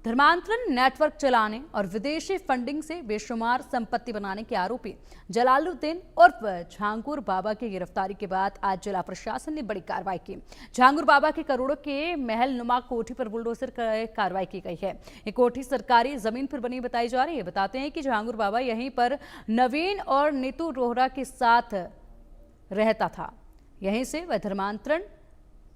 धर्मांतरण नेटवर्क चलाने और विदेशी फंडिंग से बेशुमार संपत्ति बनाने के आरोपी जलालुद्दीन उर्फ झांगुर बाबा की गिरफ्तारी के बाद आज जिला प्रशासन ने बड़ी कार्रवाई की। झांगुर बाबा के करोड़ों के महल नुमा कोठी पर बुलडोजर कार्रवाई की गई है। ये कोठी सरकारी जमीन पर बनी बताई जा रही है। बताते हैं कि झांगुर बाबा यहीं पर नवीन और नीतू रोहरा के साथ रहता था। यहीं से वह धर्मांतरण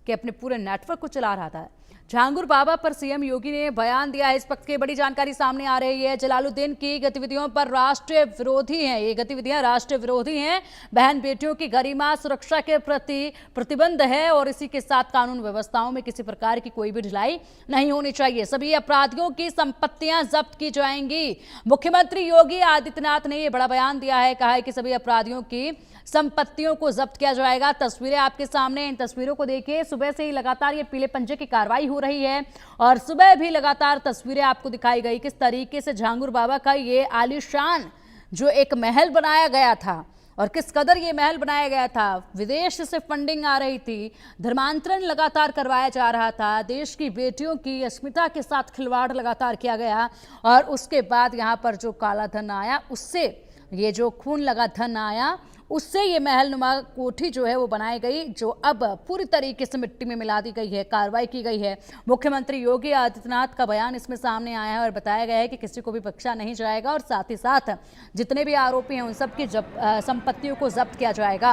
के अपने पूरे नेटवर्क को चला रहा था। झांगुर बाबा पर सीएम योगी ने बयान दिया है। इस वक्त की बड़ी जानकारी सामने आ रही है। जलालुद्दीन की गतिविधियों पर राष्ट्रीय विरोधी हैं। ये गतिविधियां राष्ट्रीय विरोधी हैं। बहन बेटियों की गरिमा सुरक्षा के प्रति प्रतिबंध है और इसी के साथ कानून व्यवस्थाओं में किसी प्रकार की कोई भी ढिलाई नहीं होनी चाहिए। सभी अपराधियों की संपत्तियां जब्त की जाएंगी। मुख्यमंत्री योगी आदित्यनाथ ने यह बड़ा बयान दिया है। कहा है कि सभी अपराधियों की संपत्तियों को जब्त किया जाएगा। तस्वीरें आपके सामने, इन तस्वीरों को देखिए। सुबह से ही लगातार ये पीले पंजे की कार्रवाई हो रही है और सुबह भी लगातार तस्वीरें आपको दिखाई गई किस तरीके से झांगुर बाबा का ये आलीशान जो एक महल बनाया गया था और किस कदर ये महल बनाया गया था। विदेश से फंडिंग आ रही थी, धर्मांतरण लगातार करवाया जा रहा था, देश की बेटियों की अस्मिता के साथ खिलवाड़ लगातार किया गया और उसके बाद यहाँ पर जो काला धन आया, उससे ये जो खून लगा धन आया, उससे ये महल नुमा कोठी जो है वो बनाई गई, जो अब पूरी तरीके से मिट्टी में मिला दी गई है। कार्रवाई की गई है। मुख्यमंत्री योगी आदित्यनाथ का बयान इसमें सामने आया है और बताया गया है कि किसी को भी बख्शा नहीं जाएगा और साथ ही साथ जितने भी आरोपी हैं उन सब की संपत्तियों को जब्त किया जाएगा।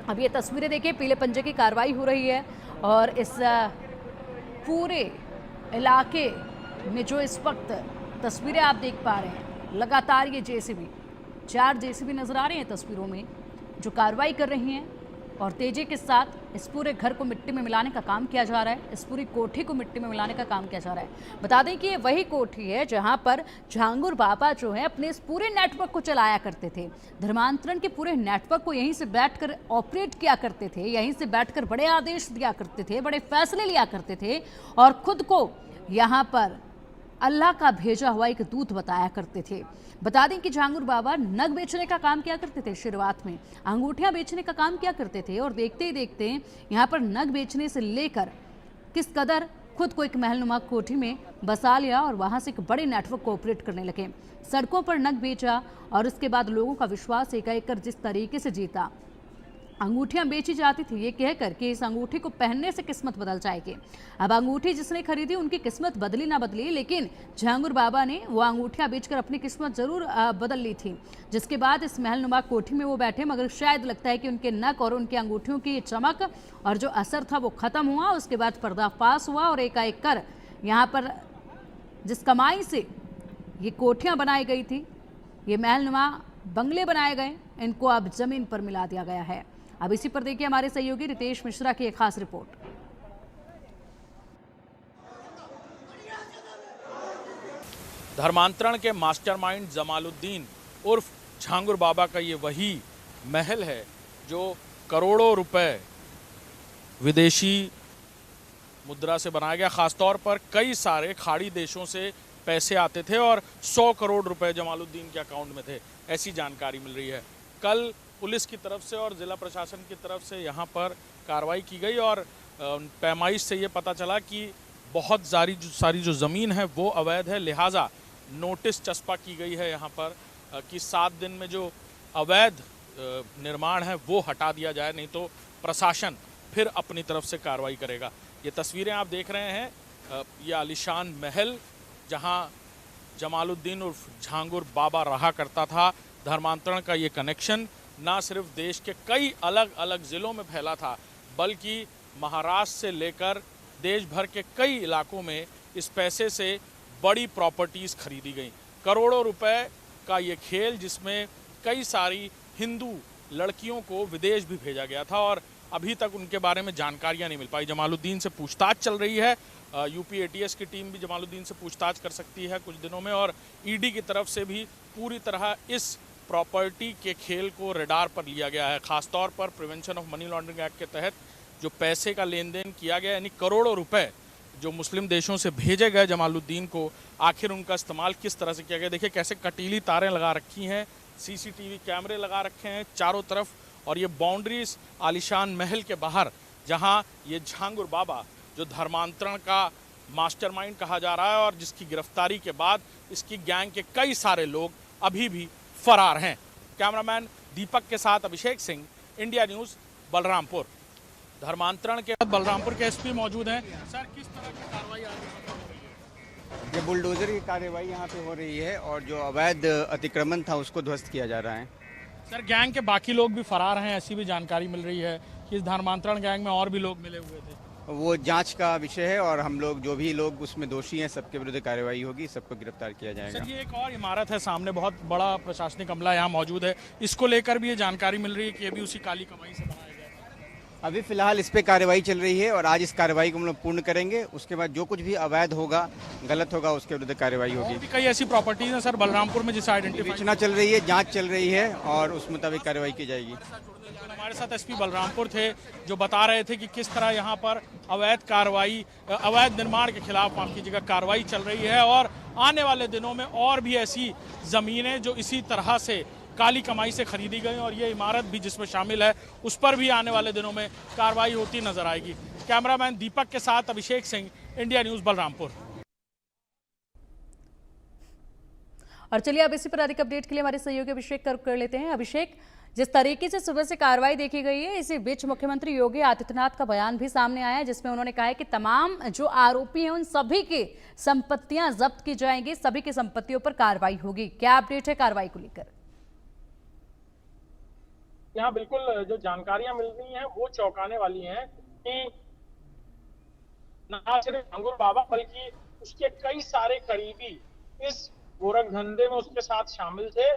अब ये तस्वीरें देखिए, पीले पंजे की कार्रवाई हो रही है और इस पूरे इलाके में जो इस वक्त तस्वीरें आप देख पा रहे हैं, लगातार ये जेसीबी 4 जेसीबी नजर आ रहे हैं तस्वीरों में जो कार्रवाई कर रही हैं और तेजी के साथ इस पूरे घर को मिट्टी में मिलाने का काम किया जा रहा है। इस पूरी कोठी को मिट्टी में मिलाने का काम किया जा रहा है। बता दें कि ये वही कोठी है जहां पर झांगुर बाबा जो है अपने इस पूरे नेटवर्क को चलाया करते थे। धर्मांतरण के पूरे नेटवर्क को यहीं से बैठकर ऑपरेट किया करते थे, यहीं से बैठकर बड़े आदेश दिया करते थे, बड़े फैसले लिया करते थे और खुद को यहाँ पर अल्लाह का भेजा हुआ एक दूत बताया करते थे। बता दें कि झांगुर बाबा नग बेचने का काम किया करते थे। शुरुआत में अंगूठियां बेचने का काम किया करते थे और देखते ही देखते यहाँ पर नग बेचने से लेकर किस कदर खुद को एक महलनुमा कोठी में बसा लिया और वहां से एक बड़े नेटवर्क को ऑपरेट करने लगे। सड़कों पर नग बेचा और उसके बाद लोगों का विश्वास एक कर जिस तरीके से जीता। अंगूठियां बेची जाती थी ये कहकर कि इस अंगूठी को पहनने से किस्मत बदल जाएगी। अब अंगूठी जिसने खरीदी उनकी किस्मत बदली ना बदली, लेकिन झांगुर बाबा ने वो अंगूठियां बेचकर अपनी किस्मत जरूर बदल ली थी। जिसके बाद इस महलनुमा कोठी में वो बैठे, मगर शायद लगता है कि उनके नक और उनकी अंगूठियों की चमक और जो असर था वो खत्म हुआ। उसके बाद पर्दाफाश हुआ और एकाएक कर यहाँ पर जिस कमाई से ये कोठियाँ बनाई गई थी, ये महलनुमा बंगले बनाए गए, इनको अब जमीन पर मिला दिया गया है। अब इसी पर देखिए हमारे सहयोगी रितेश मिश्रा की एक खास रिपोर्ट। धर्मांतरण के मास्टरमाइंड जमालुद्दीन उर्फ झांगुर बाबा का ये वही महल है जो करोड़ों रुपए विदेशी मुद्रा से बनाया गया। खासतौर पर कई सारे खाड़ी देशों से पैसे आते थे और 100 करोड़ रुपए जमालुद्दीन के अकाउंट में थे, ऐसी जानकारी मिल रही है। कल पुलिस की तरफ से और ज़िला प्रशासन की तरफ से यहाँ पर कार्रवाई की गई और पैमाइश से ये पता चला कि बहुत सारी जो ज़मीन है वो अवैध है। लिहाजा नोटिस चस्पा की गई है यहाँ पर कि 7 दिन में जो अवैध निर्माण है वो हटा दिया जाए, नहीं तो प्रशासन फिर अपनी तरफ से कार्रवाई करेगा। ये तस्वीरें आप देख रहे हैं, ये आलीशान महल जहाँ जमालुद्दीन उर्फ झांगुर बाबा रहा करता था। धर्मांतरण का ये कनेक्शन ना सिर्फ देश के कई अलग अलग ज़िलों में फैला था, बल्कि महाराष्ट्र से लेकर देश भर के कई इलाकों में इस पैसे से बड़ी प्रॉपर्टीज़ खरीदी गई। करोड़ों रुपए का ये खेल जिसमें कई सारी हिंदू लड़कियों को विदेश भी भेजा गया था और अभी तक उनके बारे में जानकारियां नहीं मिल पाई। जमालुद्दीन से पूछताछ चल रही है। यूपी एटीएस की टीम भी जमालुद्दीन से पूछताछ कर सकती है कुछ दिनों में और ईडी की तरफ से भी पूरी तरह इस प्रॉपर्टी के खेल को रडार पर लिया गया है। खासतौर पर prevention of money laundering act के तहत जो पैसे का लेन देन किया गया, यानी करोड़ों रुपए जो मुस्लिम देशों से भेजे गए जमालुद्दीन को, आखिर उनका इस्तेमाल किस तरह से किया गया। देखिए कैसे कटीली तारें लगा रखी हैं, सीसीटीवी कैमरे लगा रखे हैं चारों तरफ और ये बाउंड्रीज आलीशान महल के बाहर जहां ये झांगुर बाबा जो धर्मांतरण का मास्टरमाइंड कहा जा रहा है और जिसकी गिरफ्तारी के बाद इसकी गैंग के कई सारे लोग अभी भी फरार हैं। कैमरामैन दीपक के साथ अभिषेक सिंह, इंडिया न्यूज़, बलरामपुर। धर्मांतरण के बाद बलरामपुर के एसपी मौजूद हैं। सर, किस तरह की कार्रवाई आज हो रही है? ये बुलडोजर की कार्रवाई यहाँ पे हो रही है और जो अवैध अतिक्रमण था उसको ध्वस्त किया जा रहा है। सर, गैंग के बाकी लोग भी फरार हैं, ऐसी भी जानकारी मिल रही है कि इस धर्मांतरण गैंग में और भी लोग मिले हुए थे। वो जांच का विषय है और हम लोग जो भी लोग उसमें दोषी हैं सबके विरुद्ध कार्रवाई होगी, सबको गिरफ्तार किया जाएगा। सर, ये एक और इमारत है सामने, बहुत बड़ा प्रशासनिक अमला यहाँ मौजूद है, इसको लेकर भी ये जानकारी मिल रही है कि ये भी उसी काली कमाई से बनाया गया है। अभी फिलहाल इस पे कार्रवाई चल रही है और आज इस कार्रवाई को हम लोग पूर्ण करेंगे। उसके बाद जो कुछ भी अवैध होगा, गलत होगा, उसके विरुद्ध कार्रवाई और होगी। भी कई ऐसी प्रॉपर्टीज हैं सर बलरामपुर में जिसे आइडेंटिफाई विवेचना चल रही है, जांच चल रही है और उस मुताबिक कार्रवाई की जाएगी। हमारे साथ एसपी बलरामपुर थे जो बता रहे थे कि किस तरह यहाँ पर अवैध निर्माण के खिलाफ, माफ कीजिएगा, कार्रवाई चल रही है और आने वाले दिनों में और भी ऐसी जमीनें जो इसी तरह से काली कमाई से खरीदी गई और ये इमारत भी जिसमें शामिल है उस पर भी आने वाले दिनों में कार्रवाई होती नजर आएगी। कैमरामैन दीपक के साथ अभिषेक सिंह, इंडिया न्यूज़, बलरामपुर। और चलिए अब इसी पर अधिक अपडेट के लिए हमारे सहयोगी अभिषेक कर लेते हैं। अभिषेक, जिस तरीके से सुबह से कार्रवाई देखी गई है, इसी बीच मुख्यमंत्री योगी आदित्यनाथ का बयान भी सामने आया है जिसमें उन्होंने कहा है कि तमाम जो आरोपी हैं उन सभी की संपत्तियां जब्त की जाएंगी, सभी की संपत्तियों पर कार्रवाई होगी। क्या अपडेट है कार्रवाई को लेकर? यहाँ बिल्कुल जो जानकारियां मिल रही हैं वो चौंकाने वाली हैं कि ना सिर्फ झांगुर बाबा बल्कि उसके कई सारे करीबी इस गोरख धंधे में उसके साथ शामिल थे।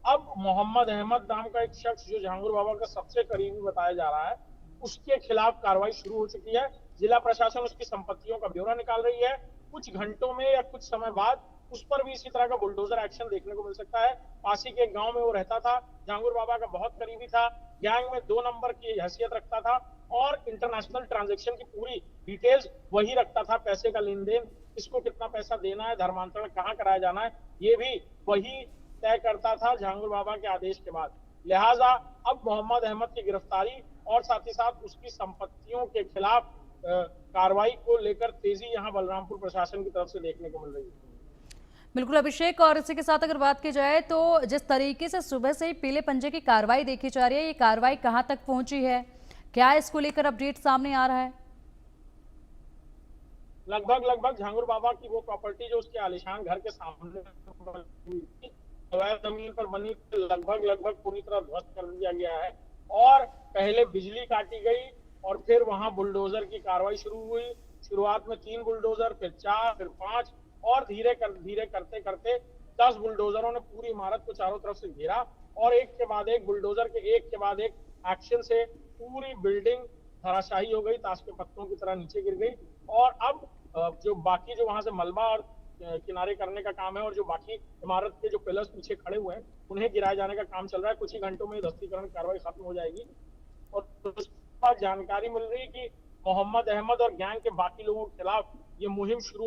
अब मोहम्मद अहमद नाम का एक शख्स जो झांगुर बाबा का सबसे करीबी बताया जा रहा है, उसके खिलाफ कार्रवाई शुरू हो चुकी है। जिला प्रशासन उसकी संपत्तियों का ब्यौरा निकाल रही है। कुछ घंटों में या कुछ समय बाद उस पर भी इसी तरह का बुलडोजर एक्शन देखने को मिल सकता है। पास ही के एक गांव में वो रहता था, झांगुर बाबा का बहुत करीबी था, गैंग में 2 नंबर की हैसियत रखता था और इंटरनेशनल ट्रांजैक्शन की पूरी डिटेल्स वही रखता था। पैसे का लेन देन, किसको कितना पैसा देना है, धर्मांतरण कहाँ कराया जाना है, ये भी वही तय करता था झांगुर बाबा के आदेश के बाद। लिहाजा अब मोहम्मद अहमद की गिरफ्तारी और साथ ही साथ उसकी संपत्तियों के खिलाफ कार्रवाई को लेकर तेजी यहाँ बलरामपुर प्रशासन की तरफ से देखने को मिल रही है। बिल्कुल अभिषेक, और इसी के साथ अगर बात की जाए तो जिस तरीके से सुबह से ही पीले पंजे की कार्रवाई देखी जा रही है, ये कार्रवाई कहां तक पहुंची है, क्या इसको लेकर अपडेट सामने आ रहा है? लगभग झांगुर बाबा की वो प्रॉपर्टी जो उसके आलिशान घर के सामने अवैध जमीन पर बनी, लगभग पूरी तरह ध्वस्त कर दिया गया है और पहले बिजली काटी गई और फिर वहां बुलडोजर की कार्रवाई शुरू हुई। शुरुआत में 3 बुलडोजर, फिर 4, फिर 5 और धीरे करते करते 10 बुलडोजरों ने पूरी इमारत को चारों तरफ से घेरा और एक के बाद एक बुलडोजर के एक के बाद एक एक्शन से पूरी बिल्डिंग धराशायी हो गई, ताश के पत्तों की तरह नीचे गिर गई। और अब जो बाकी जो वहां से मलबा और किनारे करने का काम है और जो बाकी इमारत के जो पिलर्स पीछे खड़े हुए हैं उन्हें गिराए जाने का काम चल रहा है। कुछ ही घंटों में ध्वस्तीकरण कार्रवाई खत्म हो जाएगी और उसके बाद जानकारी मिल रही है कि मोहम्मद अहमद और गैंग के बाकी लोगों के खिलाफ ये मुहिम शुरू